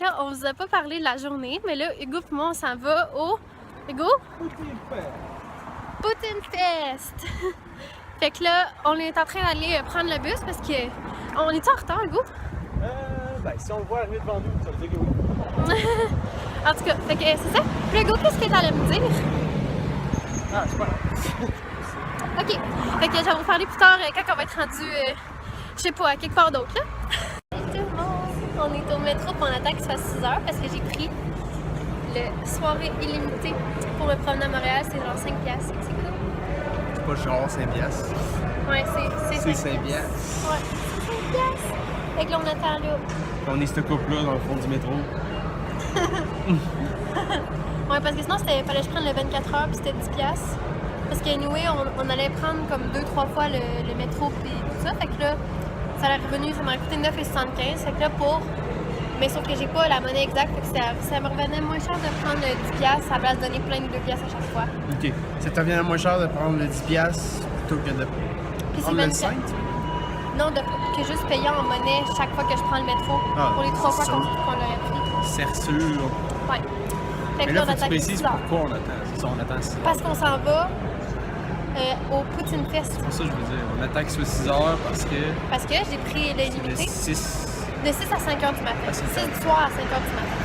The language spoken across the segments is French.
là, on vous a pas parlé de la journée, mais là, Hugo et moi, on s'en va au... Hugo? Poutine Fest! Fait que là, on est en train d'aller prendre le bus parce que... On est en retard, Hugo? Ben, si on le voit à la nuit devant nous, ça veut dire que oui. En tout cas, fait que c'est ça. Puis Hugo, qu'est-ce que t'allais me dire? Ah, c'est pas grave. Ok. Fait que je vais vous parler plus tard quand on va être rendu, je sais pas, à quelque part d'autre, là. Salut tout le monde! On est au métro, puis on attend qu'il se fasse 6 heures parce que j'ai pris le soirée illimitée pour me promener à Montréal. C'est genre 5$. C'est cool. C'est pas genre 5$. Ouais, c'est 5$. Ouais, c'est 5$. Fait que là, on attend là. on est ce couple-là dans le fond du métro. Ouais, parce que sinon, fallait que je prenne le 24 heures, puis c'était 10$. Parce qu'anyway, on allait prendre comme 2-3 fois le métro, puis tout ça. Fait que là, ça m'a coûté 9,75$. Fait que là, mais sauf que j'ai pas la monnaie exacte, fait que ça me revenait moins cher de prendre le 10$ à la place de donner plein de 2$ à chaque fois. Ok. Ça te revient moins cher de prendre le 10$ plutôt que de prendre le 5$? Non, que juste payer en monnaie chaque fois que je prends le métro. Pour les 3 fois qu'on l'aurait pris. C'est sûr. Ouais. Fait que Mais là, faut que on tu attend précises pourquoi on attend. C'est ça, on attend 6 heures. Parce qu'on s'en va au Poutine Fest. C'est pour ça que je veux dire. On attend qu'il soit 6 heures parce que... Parce que j'ai pris le limité. De 6 à 5 heures du matin. 6 du soir à 5 heures du matin.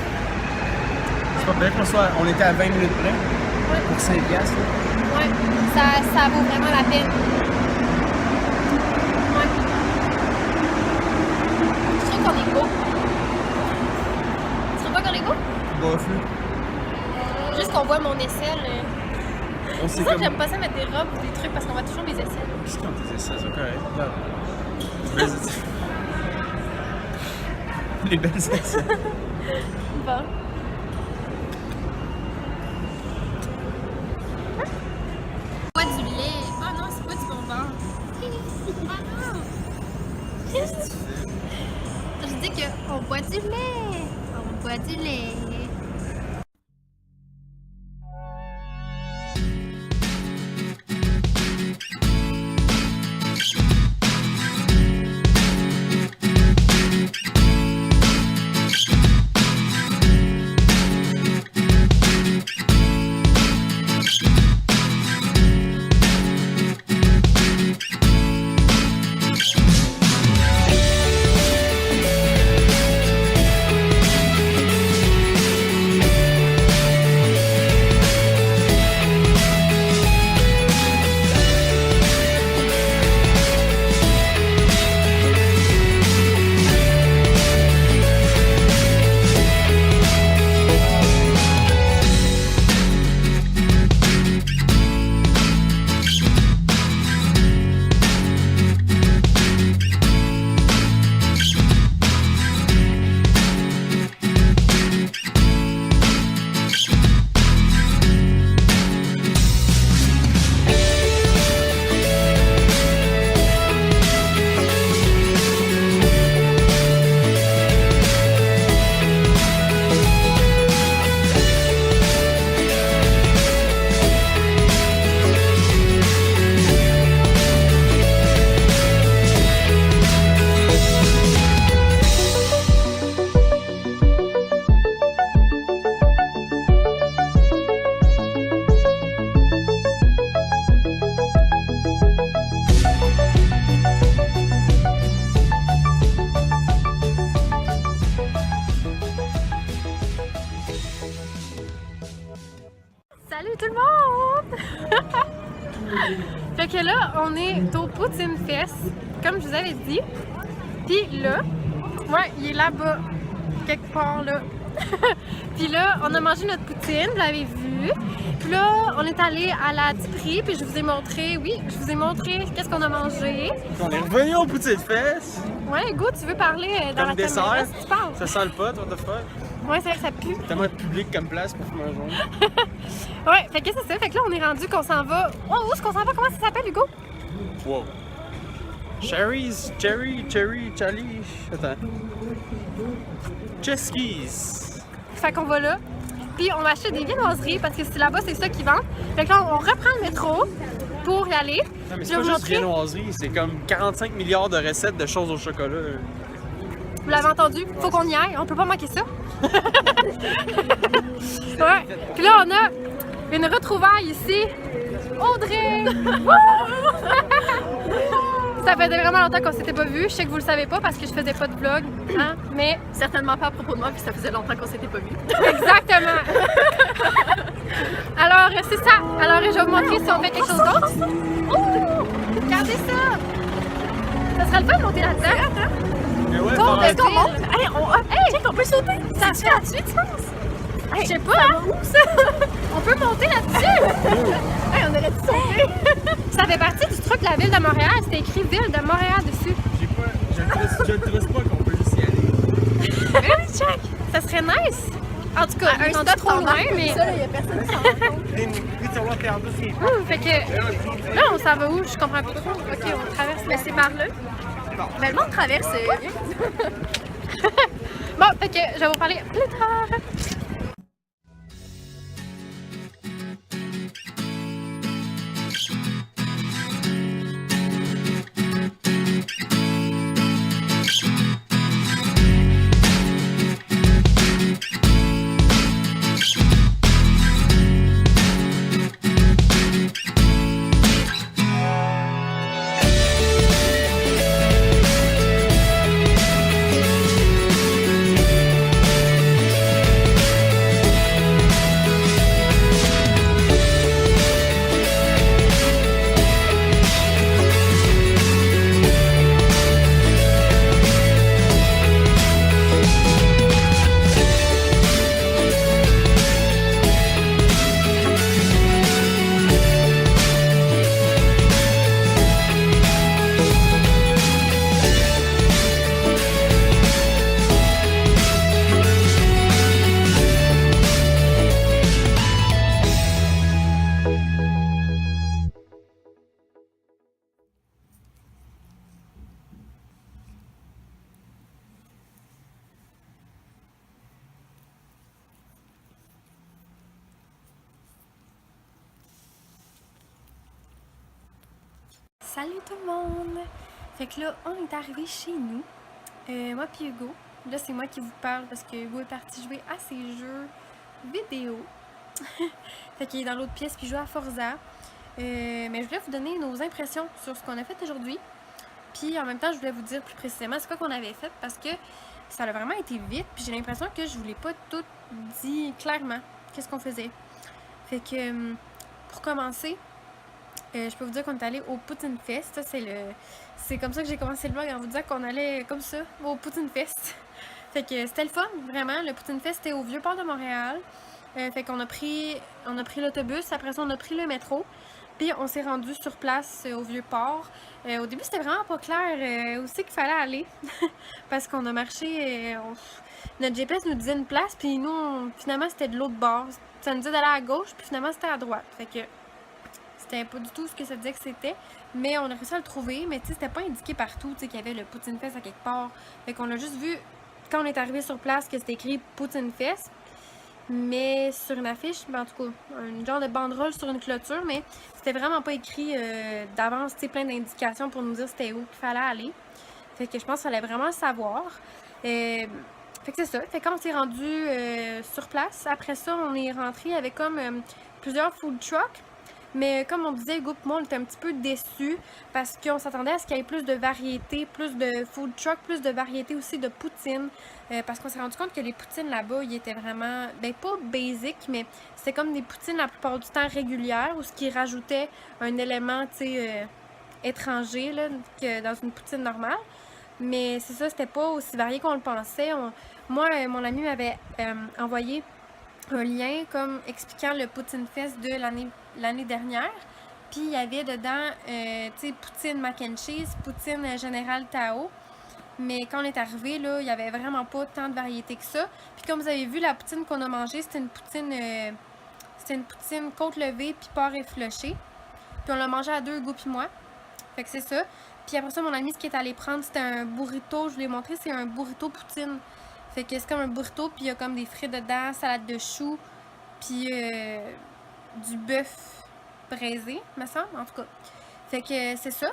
C'est pas bien qu'on soit... On était à 20 minutes près. Ouais. Pour 5$. Ouais. Ça vaut vraiment la peine. Ouais. Je trouve qu'on est beau. Tu trouves pas qu'on est beau? Bof, Juste qu'on voit mon aisselle. on C'est pour ça que j'aime pas ça mettre des robes ou des trucs parce qu'on voit toujours mes aisselles. Qu'est-ce qu'on disait ça? C'est correct. Les belles aisselles. Bon. Bois du lait. Ah non, c'est pas du bonbon. Ah non. Qu'est-ce que tu fais? Je dis qu'on boit du lait. On boit du lait. Salut tout le monde! Fait que là, on est au Poutine Fest, comme je vous avais dit. Puis là, ouais, il est là-bas, quelque part là. Puis là, on a mangé notre poutine, vous l'avez vu. Puis là, on est allé à la Diperie, puis je vous ai montré, qu'est-ce qu'on a mangé. On est revenu au Poutine Fest. Ouais, Hugo, tu veux parler dans la dessert. caméra si tu parles? Ça sent le pot, what the fuck? Ouais, c'est vrai que ça pue. Tellement de public comme place pour fumer un joint. Ouais, fait que c'est ça. Fait que là, on est rendu qu'on s'en va. Oh, où est-ce qu'on s'en va? Comment ça s'appelle, Hugo? Wow. Cherry. Attends. Cheskies. Fait qu'on va là. Puis on va acheter des viennoiseries parce que c'est là-bas, c'est ça qu'ils vendent. Fait que là, on reprend le métro pour y aller. Non, mais c'est pas juste viennoiserie, c'est comme 45 milliards de recettes de choses au chocolat. Vous l'avez entendu, faut qu'on y aille, on peut pas manquer ça. Ouais. Puis là, on a une retrouvaille ici. Audrey! Ça faisait vraiment longtemps qu'on s'était pas vu. Je sais que vous le savez pas parce que je faisais pas de vlog, hein, mais Certainement pas à propos de moi, puis ça faisait longtemps qu'on s'était pas vu. exactement. Alors, c'est ça. Alors, je vais vous montrer si on fait quelque chose d'autre. Oh! Regardez ça! Ça serait le fun de monter là-dedans. Mais ouais, Tour de Est-ce qu'on ville. monte? Allez, check, on peut sauter! Ça se fait là-dessus, tu penses? Je sais pas, hein? On peut monter là-dessus! Hey, on aurait dû sauter! Ça fait partie du truc de la ville de Montréal. C'était écrit Ville de Montréal dessus. je ne trust pas qu'on peut juste y aller. Really, check! Ça serait nice! En tout cas, Un un stop stop trop en loin, arc comme mais. ça, il y a personne qui s'en rend compte. Fait que. Là, on s'en va où? Je comprends pas trop. Ok, on traverse. Mais c'est par là. Mais le monde traverse bien. Bon, fait que je vais vous parler plus tard. Salut tout le monde! Fait que là, on est arrivé chez nous. Moi puis Hugo. Là, c'est moi qui vous parle parce que Hugo est parti jouer à ses jeux vidéo. Fait qu'il est dans l'autre pièce puis il joue à Forza. Mais je voulais vous donner nos impressions sur ce qu'on a fait aujourd'hui. Puis en même temps, je voulais vous dire plus précisément ce qu'on avait fait parce que ça a vraiment été vite. Puis j'ai l'impression que je vous l'ai pas tout dit clairement. Qu'est-ce qu'on faisait? Fait que pour commencer, je peux vous dire qu'on est allé au Poutine Fest. Ça, c'est comme ça que j'ai commencé le vlog en vous disant qu'on allait comme ça au Poutine Fest. Fait que c'était le fun, vraiment. Le Poutine Fest était au Vieux-Port de Montréal. Fait qu'on a pris l'autobus, après ça on a pris le métro. Puis on s'est rendu sur place au Vieux-Port. Au début c'était vraiment pas clair où c'est qu'il fallait aller. Parce qu'on a marché, notre GPS nous disait une place, puis nous finalement c'était de l'autre bord. Ça nous disait d'aller à gauche, puis finalement c'était à droite. Fait que c'était pas du tout ce que ça disait que c'était, mais on a réussi à le trouver, mais tu sais, c'était pas indiqué partout, tu sais, qu'il y avait le Poutine Fest à quelque part. Fait qu'on a juste vu, quand on est arrivé sur place, que c'était écrit Poutine Fest, mais sur une affiche, ben, en tout cas, un genre de banderole sur une clôture, mais c'était vraiment pas écrit d'avance, tu sais, plein d'indications pour nous dire c'était où qu'il fallait aller. Fait que je pense qu'il fallait vraiment le savoir. Fait que c'est ça. Fait que quand on s'est rendu sur place, après ça, on est rentré avec comme plusieurs food trucks. Mais comme on disait, Hugo et moi, on était un petit peu déçus parce qu'on s'attendait à ce qu'il y ait plus de variété, plus de food truck, plus de variété aussi de poutine. Parce qu'on s'est rendu compte que les poutines là-bas, ils étaient vraiment, ben pas basic, mais c'était comme des poutines la plupart du temps régulières ou ce qui rajoutait un élément, tu sais, étranger là, que dans une poutine normale. Mais c'est ça, c'était pas aussi varié qu'on le pensait. Moi, mon ami m'avait envoyé un lien comme expliquant le Poutine Fest de l'année dernière. Puis il y avait dedans, tu sais, poutine mac and cheese, poutine Général Tao. Mais quand on est arrivé, là, il y avait vraiment pas tant de variété que ça. Puis comme vous avez vu, la poutine qu'on a mangée, c'était une poutine côte levée puis porc effiloché. Puis on l'a mangé à deux, Hugo puis moi. Fait que c'est ça. Puis après ça, mon ami, ce qu'il est allé prendre, c'était un burrito. Je vous l'ai montré, c'est un burrito poutine. Fait que c'est comme un burrito, puis il y a comme des frites dedans, salade de choux, puis du bœuf braisé, me semble, en tout cas. Fait que c'est ça.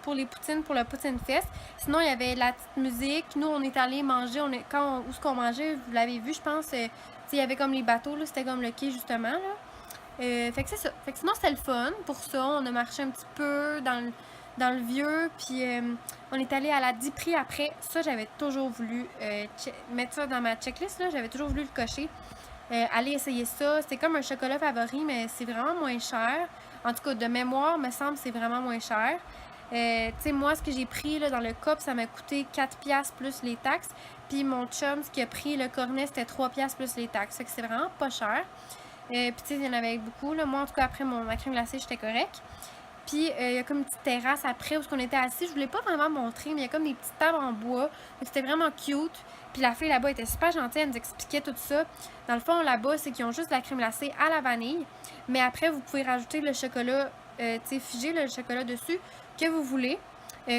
pour les poutines, pour le Poutine Fest. Sinon, il y avait la petite musique. Nous, on est allés manger. Où est-ce qu'on mangeait, vous l'avez vu, je pense. Il y avait comme les bateaux, là. C'était comme le quai, justement, là. Fait que c'est ça. Fait que sinon, c'était le fun. Pour ça, on a marché un petit peu dans le vieux. Puis, on est allé à la Diprix après. Ça, j'avais toujours voulu mettre ça dans ma checklist, là. J'avais toujours voulu le cocher. Allez essayer ça. C'est comme un chocolat favori, mais c'est vraiment moins cher. En tout cas, de mémoire, me semble c'est vraiment moins cher. Tu sais, moi, ce que j'ai pris là, dans le cup, ça m'a coûté 4$ plus les taxes. Puis mon chum, ce qu'il a pris, le cornet, c'était 3$ plus les taxes. Fait que c'est vraiment pas cher. Puis tu sais, il y en avait beaucoup. Là. Moi, en tout cas, après ma crème glacée, j'étais correct. Puis il y a comme une petite terrasse après où on était assis. Je voulais pas vraiment montrer, mais il y a comme des petites tables en bois. C'était vraiment cute. Puis la fille là-bas était super gentille, elle nous expliquait tout ça. Dans le fond, là-bas, c'est qu'ils ont juste de la crème glacée à la vanille. Mais après, vous pouvez rajouter le chocolat, tu sais, figé, le chocolat dessus, que vous voulez.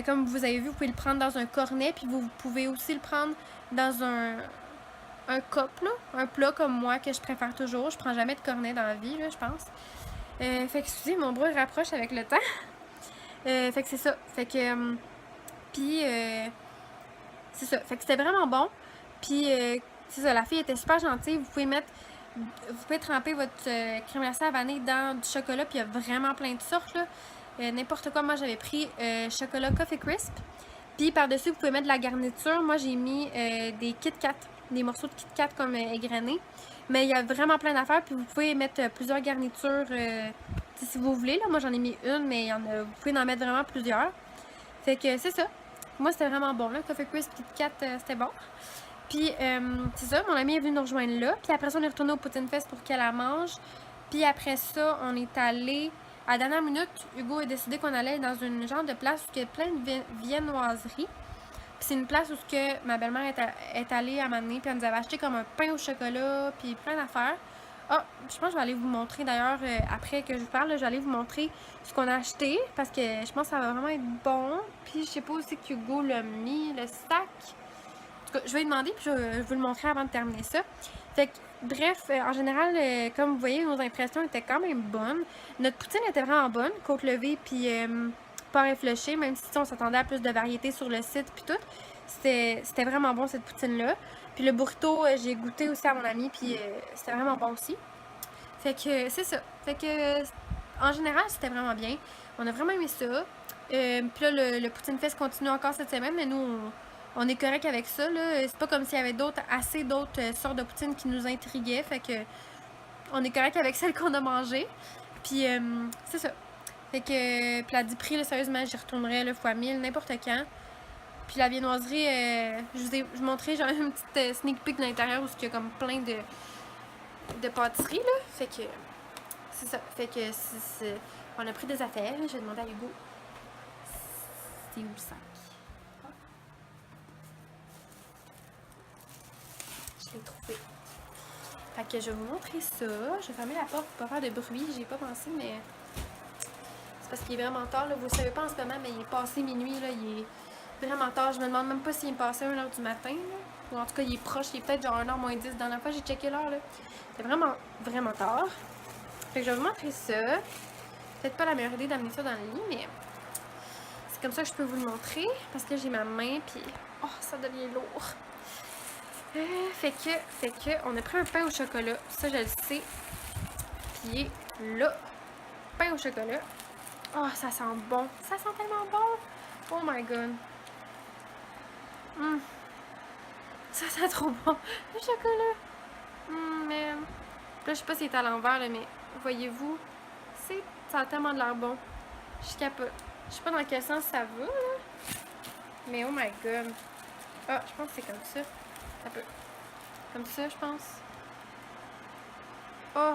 Comme vous avez vu, vous pouvez le prendre dans un cornet. Puis vous pouvez aussi le prendre dans un cup, là. Un plat comme moi, que je préfère toujours. Je prends jamais de cornet dans la vie, là, je pense. Fait que, excusez, mon bras rapproche avec le temps. Fait que c'est ça. Fait que, puis, c'est ça. Fait que c'était vraiment bon. Puis, c'est ça, la fille était super gentille. Vous pouvez tremper votre crème glacée à vanille dans du chocolat. Puis, il y a vraiment plein de sortes, là. N'importe quoi. Moi, j'avais pris chocolat Coffee Crisp. Puis, par-dessus, vous pouvez mettre de la garniture. Moi, j'ai mis des Kit Kat, des morceaux de Kit Kat comme égrenés. Mais il y a vraiment plein d'affaires. Puis, vous pouvez mettre plusieurs garnitures si vous voulez. Là. Moi, j'en ai mis une, mais vous pouvez en mettre vraiment plusieurs. Fait que c'est ça. Moi, c'était vraiment bon. Là. Coffee Crisp, Kit Kat, c'était bon. Puis, c'est ça, mon amie est venue nous rejoindre là. Puis après ça, on est retourné au Poutine Fest pour qu'elle la mange. Puis après ça, on est allé... À la dernière minute, Hugo a décidé qu'on allait dans une genre de place où il y a plein de viennoiseries. Puis c'est une place où que ma belle-mère est allée à m'amener. Puis elle nous avait acheté comme un pain au chocolat, puis plein d'affaires. Ah, je pense que je vais aller vous montrer d'ailleurs, après que je vous parle, là, je vais aller vous montrer ce qu'on a acheté. Parce que je pense que ça va vraiment être bon. Puis je sais pas aussi que Hugo l'a mis, le sac. Je vais lui demander, puis je vais vous le montrer avant de terminer ça. Fait que, bref, en général, comme vous voyez, nos impressions étaient quand même bonnes. Notre poutine était vraiment bonne, côte levée, puis pas effilochée, même si on s'attendait à plus de variété sur le site, puis tout. C'était vraiment bon, cette poutine-là. Puis le burrito, j'ai goûté aussi à mon ami, puis c'était vraiment bon aussi. Fait que, c'est ça. Fait que, en général, c'était vraiment bien. On a vraiment aimé ça. Puis là, le Poutine Fest continue encore cette semaine, mais nous, on est correct avec ça, là. C'est pas comme s'il y avait assez d'autres sortes de poutines qui nous intriguaient. Fait que on est correct avec celle qu'on a mangée. Puis c'est ça. Fait que puis la Diprix, là, sérieusement, j'y retournerais le fois 1000, n'importe quand. Puis la viennoiserie, je vous montrais genre une petite sneak peek de l'intérieur où il y a comme plein de pâtisseries, là. Fait que c'est ça. Fait que on a pris des affaires. J'ai demandé à Hugo c'est où le sac. Je l'ai trouvé. Fait que je vais vous montrer ça. Je vais fermer la porte pour pas faire de bruit. J'y ai pas pensé, mais c'est parce qu'il est vraiment tard. Là. Vous le savez pas en ce moment, mais il est passé minuit. Là. Il est vraiment tard. Je me demande même pas s'il est passé 1h du matin. Là. Ou en tout cas, il est proche. Il est peut-être genre 1h moins 10. Dans la fois, j'ai checké l'heure. C'est vraiment, vraiment tard. Fait que je vais vous montrer ça. Peut-être pas la meilleure idée d'amener ça dans le lit, mais c'est comme ça que je peux vous le montrer. Parce que j'ai ma main, puis oh, ça devient lourd. Fait que, on a pris un pain au chocolat. Ça, je le sais. Puis il est là. Pain au chocolat. Oh, ça sent bon. Ça sent tellement bon. Oh my god. Ça sent trop bon. Le chocolat. Mais là, je sais pas s'il est à l'envers, mais voyez-vous, ça a tellement de l'air bon. Je capote. Je sais pas dans quel sens ça va, là. Mais oh my god. Ah, je pense que c'est comme ça. Un peu. Comme ça, je pense. Oh!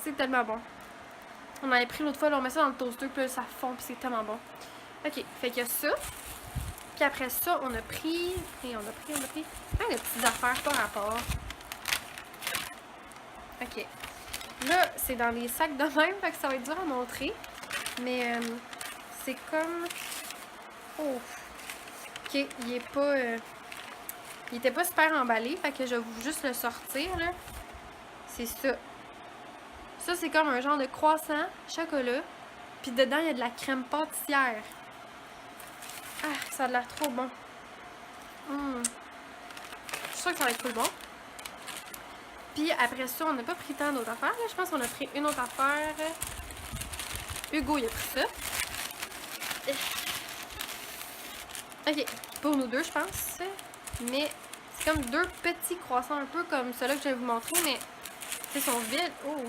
C'est tellement bon. On avait pris l'autre fois, là, on met ça dans le toaster, puis là, ça fond, puis c'est tellement bon. Ok, fait qu'il y a ça. Puis après ça, on a pris plein de petites affaires par rapport. Ok. Là, c'est dans les sacs de même, fait que ça va être dur à montrer. Mais c'est comme... Oh! Ok, il est pas... Il était pas super emballé, fait que je vais juste le sortir, là. C'est ça. Ça, c'est comme un genre de croissant chocolat. Puis dedans, il y a de la crème pâtissière. Ah, ça a l'air trop bon. Je suis sûre que ça va être cool bon. Puis après ça, on n'a pas pris tant d'autres affaires. Là. Je pense qu'on a pris une autre affaire. Hugo, il a pris ça. Ok, pour nous deux, je pense. Mais c'est comme deux petits croissants, un peu comme ceux-là que je vais vous montrer, mais ils sont vides. Oh!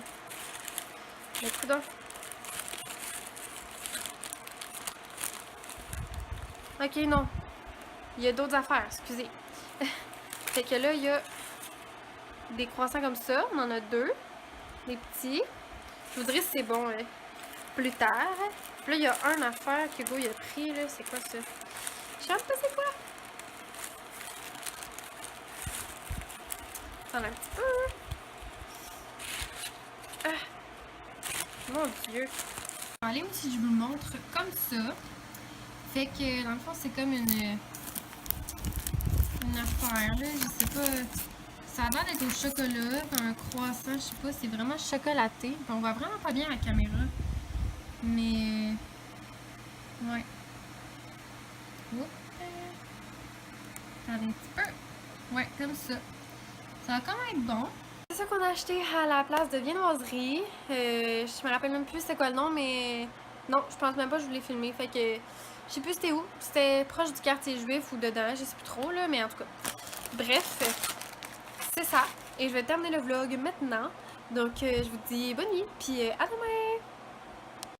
Le coudon. Ok, non. Il y a d'autres affaires, excusez. Fait que là, il y a des croissants comme ça. On en a deux. Des petits. Je voudrais si c'est bon plus tard. Puis là, il y a un affaire qu'Hugo il a pris. Là. C'est quoi ça? Je sais même pas c'est quoi. Attends un petit peu. Ah. Mon Dieu. Allez, si je vous le montre comme ça. Fait que dans le fond, c'est comme une affaire, là. Je sais pas. Ça a l'air d'être au chocolat, un croissant, je sais pas, c'est vraiment chocolaté. Puis on voit vraiment pas bien la caméra. Mais. Ouais. Oups. Attendez un petit peu. Ouais, comme ça. Ça va quand même être bon. C'est ça qu'on a acheté à la place de viennoiserie. Je me rappelle même plus c'était quoi le nom, mais. Non, je pense même pas que je voulais filmer. Fait que. Je sais plus c'était où. C'était proche du quartier juif ou dedans, je sais plus trop là, mais en tout cas. Bref, c'est ça. Et je vais terminer le vlog maintenant. Donc je vous dis bonne nuit, puis à demain!